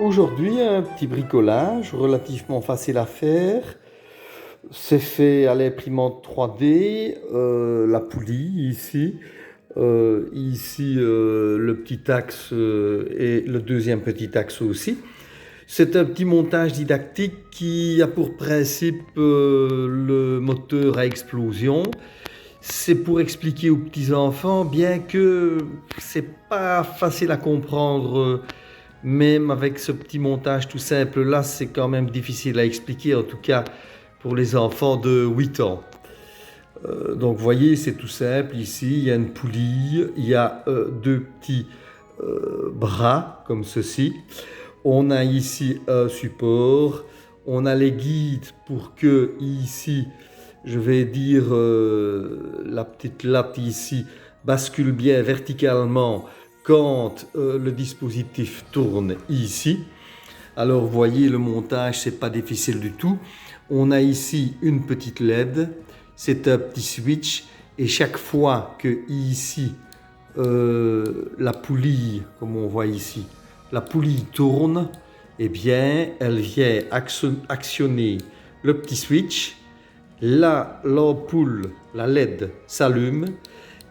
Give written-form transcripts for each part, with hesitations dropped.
Aujourd'hui, un petit bricolage relativement facile à faire. C'est fait à l'imprimante 3D, la poulie ici, le petit axe et le deuxième petit axe aussi. C'est un petit montage didactique qui a pour principe le moteur à explosion. C'est pour expliquer aux petits enfants, bien que c'est pas facile à comprendre. Même avec ce petit montage tout simple là, c'est quand même difficile à expliquer, en tout cas pour les enfants de 8 ans. Donc vous voyez, c'est tout simple. Ici, il y a une poulie, il y a deux petits bras comme ceci. On a ici un support, on a les guides pour que ici, je vais dire, la petite latte ici bascule bien verticalement quand le dispositif tourne ici. Alors vous voyez, le montage, c'est pas difficile du tout. On a ici une petite LED, c'est un petit switch, et chaque fois que ici la poulie, comme on voit ici, la poulie tourne, eh bien elle vient actionner le petit switch. Là, l'ampoule, la LED s'allume,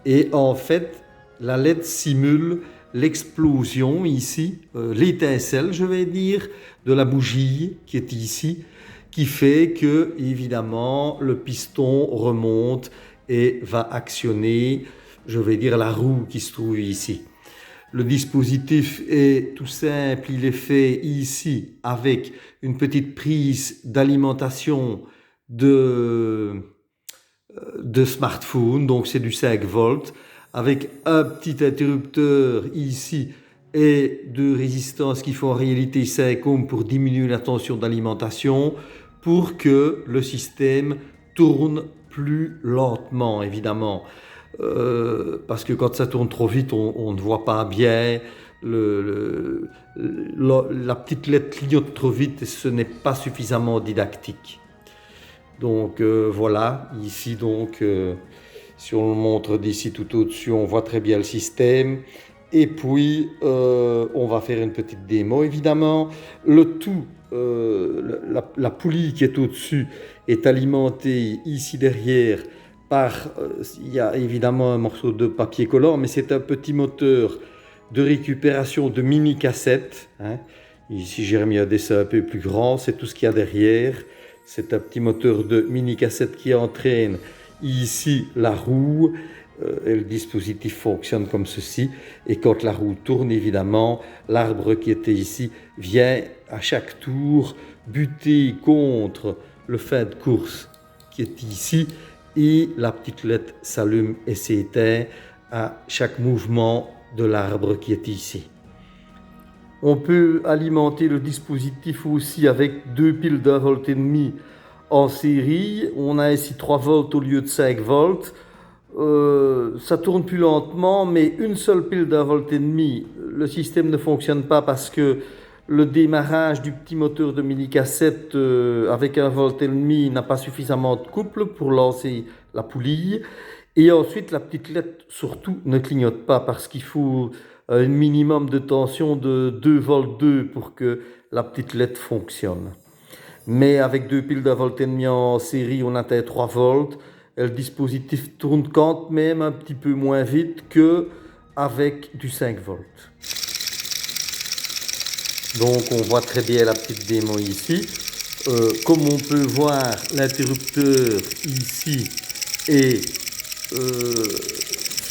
et en fait la LED simule l'explosion ici, l'étincelle, je vais dire, de la bougie qui est ici, qui fait que, évidemment, le piston remonte et va actionner, je vais dire, la roue qui se trouve ici. Le dispositif est tout simple, il est fait ici avec une petite prise d'alimentation de smartphone, donc c'est du 5 volts, avec un petit interrupteur ici et deux résistances qui font en réalité 5 ohms pour diminuer la tension d'alimentation, pour que le système tourne plus lentement, évidemment. Parce que quand ça tourne trop vite, on ne voit pas bien. La petite LED clignote trop vite et ce n'est pas suffisamment didactique. Donc voilà, ici donc, si on le montre d'ici tout au-dessus, on voit très bien le système. Et puis, on va faire une petite démo, évidemment. Le tout, la poulie qui est au-dessus est alimentée ici derrière par, il y a évidemment un morceau de papier collant, mais c'est un petit moteur de récupération de mini-cassettes. Hein. Ici, j'ai remis un dessin un peu plus grand, c'est tout ce qu'il y a derrière. C'est un petit moteur de mini-cassette qui entraîne ici la roue. Et le dispositif fonctionne comme ceci. Et quand la roue tourne, évidemment, l'arbre qui était ici vient à chaque tour buter contre le fin de course qui est ici. Et la petite LED s'allume et s'éteint à chaque mouvement de l'arbre qui est ici. On peut alimenter le dispositif aussi avec deux piles d'1,5 volt en série. On a ici 3 volts au lieu de 5 volts. Ça tourne plus lentement, mais une seule pile d'1,5 volt, le système ne fonctionne pas parce que le démarrage du petit moteur de mini-cassette avec 1,5 volt n'a pas suffisamment de couple pour lancer la poulie. Et ensuite, la petite LED surtout ne clignote pas parce qu'il faut un minimum de tension de 2 volts 2 pour que la petite LED fonctionne. Mais avec deux piles d'1,5 volt en série, on atteint 3 volts. Et le dispositif tourne quand même un petit peu moins vite qu'avec du 5 volts. Donc on voit très bien la petite démo ici. Comme on peut voir, l'interrupteur ici est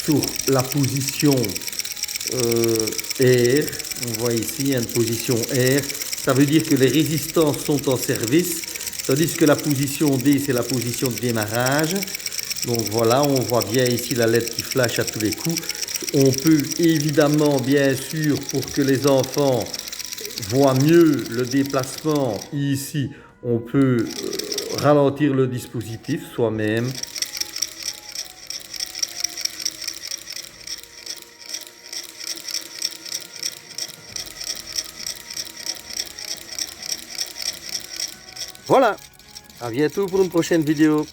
sur la position R. On voit ici une position R. Ça veut dire que les résistances sont en service, tandis que la position D, c'est la position de démarrage. Donc voilà, on voit bien ici la LED qui flash à tous les coups. On peut évidemment, bien sûr, pour que les enfants voient mieux le déplacement, ici, on peut ralentir le dispositif soi-même. Voilà, à bientôt pour une prochaine vidéo.